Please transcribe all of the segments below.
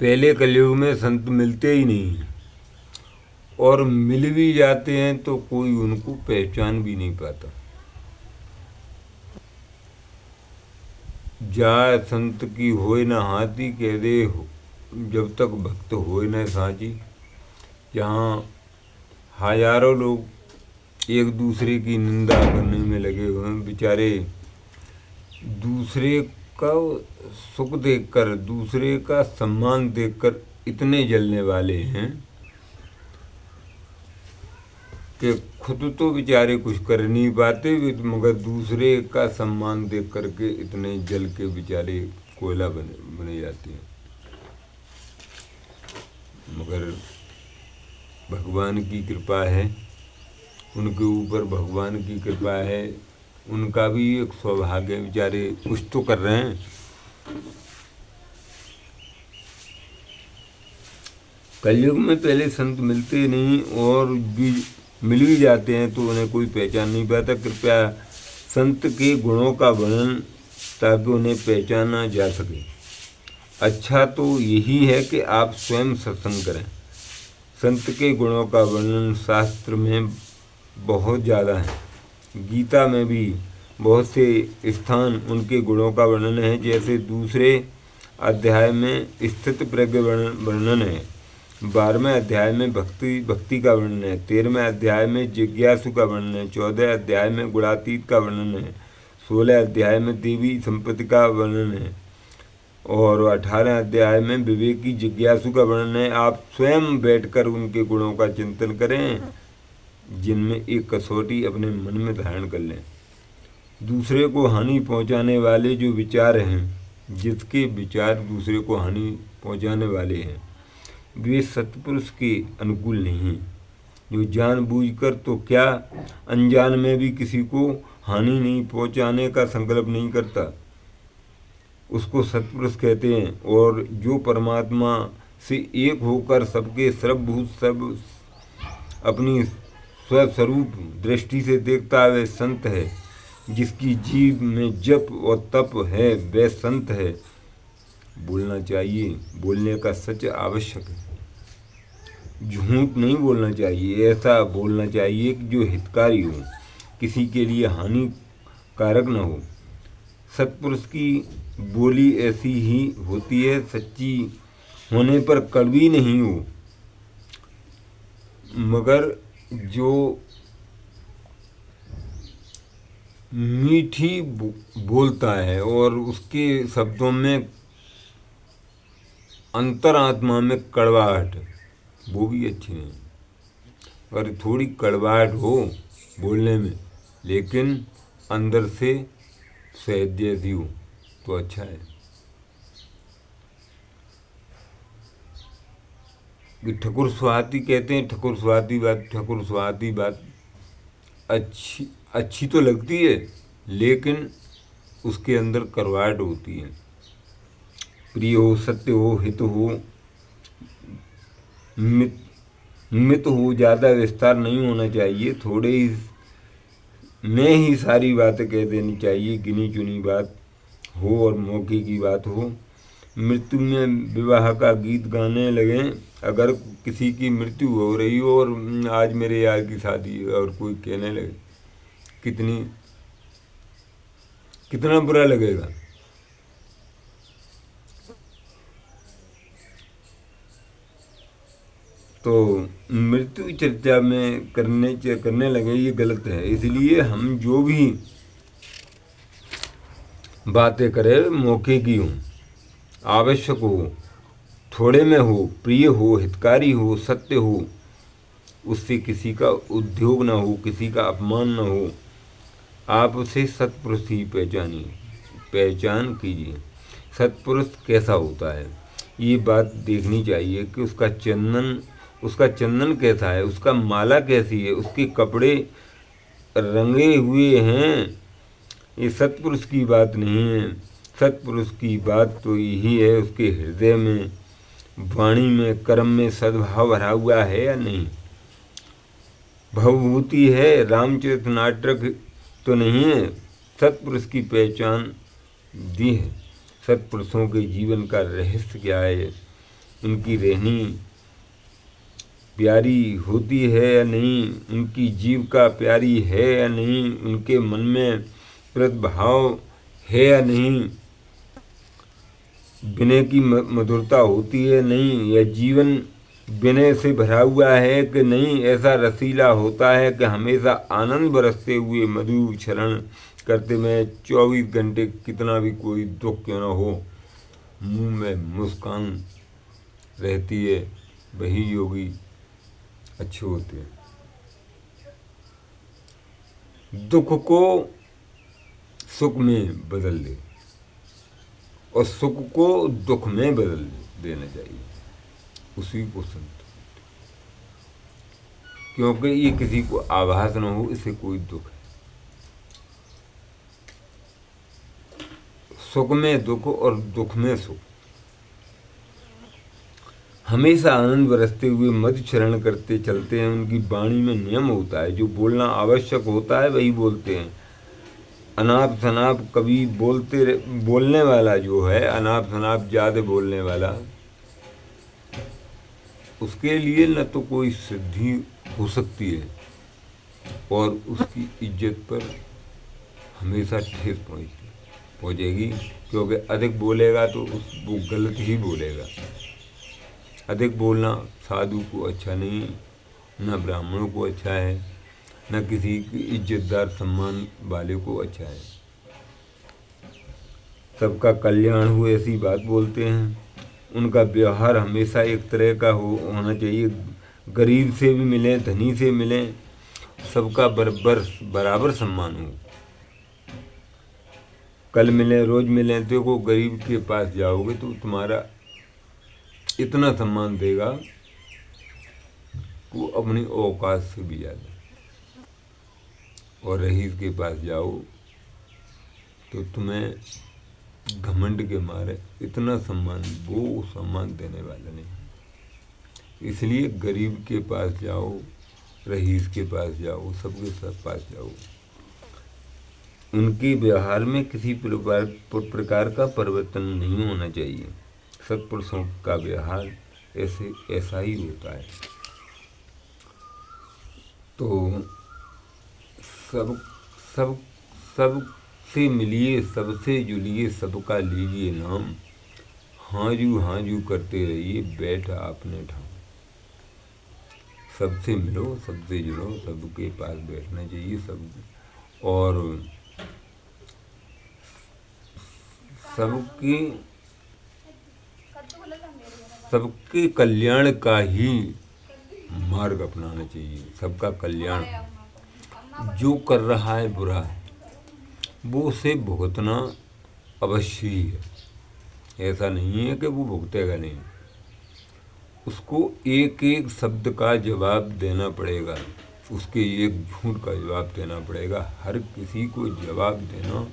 पहले कलयुग में संत मिलते ही नहीं हैं, और मिल भी जाते हैं तो कोई उनको पहचान भी नहीं पाता। जा संत की होए न हाथी कह दे, जब तक भक्त होए न साची। जहाँ हजारों लोग एक दूसरे की निंदा करने में लगे हुए हैं, बेचारे दूसरे का सुख देखकर, दूसरे का सम्मान देखकर इतने जलने वाले हैं कि खुद तो बेचारे कुछ कर नहीं पाते, मगर दूसरे का सम्मान देख करके इतने जल के बेचारे कोयला बने जाते हैं। मगर भगवान की कृपा है, उनके ऊपर भगवान की कृपा है, उनका भी एक सौभाग्य, बेचारे कुछ तो कर रहे हैं। कलयुग में पहले संत मिलते नहीं, और भी मिल भी जाते हैं तो उन्हें कोई पहचान नहीं पाता। कृपया संत के गुणों का वर्णन, ताकि उन्हें पहचाना जा सके। अच्छा तो यही है कि आप स्वयं सत्संग करें। संत के गुणों का वर्णन शास्त्र में बहुत ज़्यादा है। गीता में भी बहुत से स्थान उनके गुणों का वर्णन है, जैसे 2 अध्याय में स्थित प्रज्ञ वर्णन है, 12वें अध्याय में भक्ति का वर्णन है, 13वें अध्याय में जिज्ञासु का वर्णन है, 14 अध्याय में गुणातीत का वर्णन है, 16 अध्याय में देवी संपत्ति का वर्णन है, और 18 अध्याय में विवेकी जिज्ञासु का वर्णन है। आप स्वयं बैठकर उनके गुणों का चिंतन करें, जिनमें एक कसौटी अपने मन में धारण कर लें। दूसरे को हानि पहुंचाने वाले जो विचार हैं, जिसके विचार दूसरे को हानि पहुंचाने वाले हैं, वे सत्पुरुष के अनुकूल नहीं हैं। जो जानबूझकर तो क्या, अनजान में भी किसी को हानि नहीं पहुंचाने का संकल्प नहीं करता, उसको सत्पुरुष कहते हैं। और जो परमात्मा से एक होकर सबके सर्वभूत सब अपनी स्वस्वरूप दृष्टि से देखता है, वह संत है। जिसकी जीव में जप और तप है, वह संत है। बोलना चाहिए, बोलने का सच आवश्यक है। झूठ नहीं बोलना चाहिए, ऐसा बोलना चाहिए कि जो हितकारी हो, किसी के लिए हानिकारक न हो। सत्पुरुष की बोली ऐसी ही होती है, सच्ची होने पर कड़वी नहीं हो, मगर जो मीठी बोलता है और उसके शब्दों में अंतरात्मा में कड़वाहट, वो भी अच्छी नहीं। अगर थोड़ी कड़वाहट हो बोलने में, लेकिन अंदर से शहद जैसी हो, तो अच्छा है। ठकुर सुहाती कहते हैं, ठकुर सुहाती बात अच्छी तो लगती है, लेकिन उसके अंदर करवाहट होती है। प्रिय हो, सत्य हो, हित हो, मित हो, ज़्यादा विस्तार नहीं होना चाहिए। थोड़े ही में ही सारी बातें कह देनी चाहिए, गिनी चुनी बात हो और मौके की बात हो। मृत्यु में विवाह का गीत गाने लगें। अगर किसी की मृत्यु हो रही हो और आज मेरे यार की शादी है और कोई कहने लगे, कितना बुरा लगेगा। तो मृत्यु चर्चा में करने लगे, ये गलत है। इसलिए हम जो भी बातें करें मौके की हो, आवश्यक हो, थोड़े में हो, प्रिय हो, हितकारी हो, सत्य हो, उससे किसी का उद्योग ना हो, किसी का अपमान ना हो। आप उसे सत्पुरुष ही पहचान कीजिए। सत्पुरुष कैसा होता है, ये बात देखनी चाहिए कि उसका चंदन कैसा है, उसका माला कैसी है, उसके कपड़े रंगे हुए हैं। ये सत्पुरुष की बात नहीं है। सत्पुरुष की बात तो यही है, उसके हृदय में, वाणी में, कर्म में सद्भाव भरा हुआ है या नहीं। भवभूति है, रामचरित नाटक तो नहीं है। सत्पुरुष की पहचान दी है। सत्पुरुषों के जीवन का रहस्य क्या है, उनकी रहनी प्यारी होती है या नहीं, उनकी जीविका प्यारी है या नहीं, उनके मन में प्रतिभाव है या नहीं, विनय की मधुरता होती है नहीं, या जीवन विनय से भरा हुआ है कि नहीं, ऐसा रसीला होता है कि हमेशा आनंद बरसते हुए मधु क्षरण करते में 24 घंटे कितना भी कोई दुख क्यों न हो मुंह में मुस्कान रहती है, वही योगी अच्छे होते हैं। दुख को सुख में बदल दे और सुख को दुख में बदल देना चाहिए, उसी को संत। क्योंकि ये किसी को आभास न हो इसे कोई दुख है। सुख में दुख और दुख में सुख। हमेशा आनंद बरसते हुए मधु चरण करते चलते हैं। उनकी वाणी में नियम होता है, जो बोलना आवश्यक होता है वही बोलते हैं। अनाप शनाप कभी बोलने वाला जो है, अनाप शनाप ज़्यादा बोलने वाला, उसके लिए न तो कोई सिद्धि हो सकती है और उसकी इज्जत पर हमेशा ठेस पहुँचेगी, क्योंकि अधिक बोलेगा तो वो गलत ही बोलेगा। अधिक बोलना साधु को अच्छा नहीं, न ब्राह्मणों को अच्छा है, न किसी की इज्जतदार सम्मान वाले को अच्छा है। सबका कल्याण हो ऐसी बात बोलते हैं। उनका व्यवहार हमेशा एक तरह का होना चाहिए। गरीब से भी मिलें, धनी से मिलें, सबका बराबर सम्मान हो। कल मिलें, रोज मिलें, देखो गरीब के पास जाओगे तो तुम्हारा इतना सम्मान देगा वो अपनी औकात से भी ज़्यादा। और रईस के पास जाओ तो तुम्हें घमंड के मारे इतना सम्मान, वो सम्मान देने वाला नहीं। इसलिए गरीब के पास जाओ, रईस के पास जाओ, सबके साथ पास जाओ। उनके व्यवहार में किसी प्रकार का परिवर्तन नहीं होना चाहिए। सत्पुरुषों का व्यवहार ऐसा ही होता है। तो सब सब सब से मिलिए, सबसे जुलिए, सबका लीजिए नाम। हाँ जू करते रहिए, बैठ आपने ठाम। सबसे मिलो, सबसे जुड़ो, सबके पास बैठना चाहिए सब, और सबके कल्याण का ही मार्ग अपनाना चाहिए। सबका कल्याण, जो कर रहा है बुरा वो उसे भुगतना अवश्य ही है। ऐसा नहीं है कि वो भुगतेगा नहीं, उसको एक एक शब्द का जवाब देना पड़ेगा, उसके एक झूठ का जवाब देना पड़ेगा। हर किसी को जवाब देना,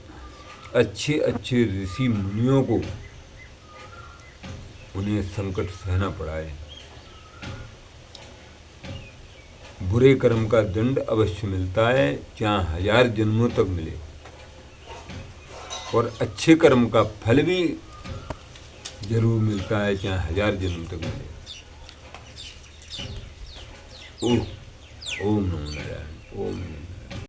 अच्छे अच्छे ऋषि मुनियों को उन्हें संकट सहना पड़ा है। बुरे कर्म का दंड अवश्य मिलता है, चाहे 1000 जन्मों तक मिले, और अच्छे कर्म का फल भी जरूर मिलता है, चाहे 1000 जन्म तक मिले। ओम नमो नारायण। ओम।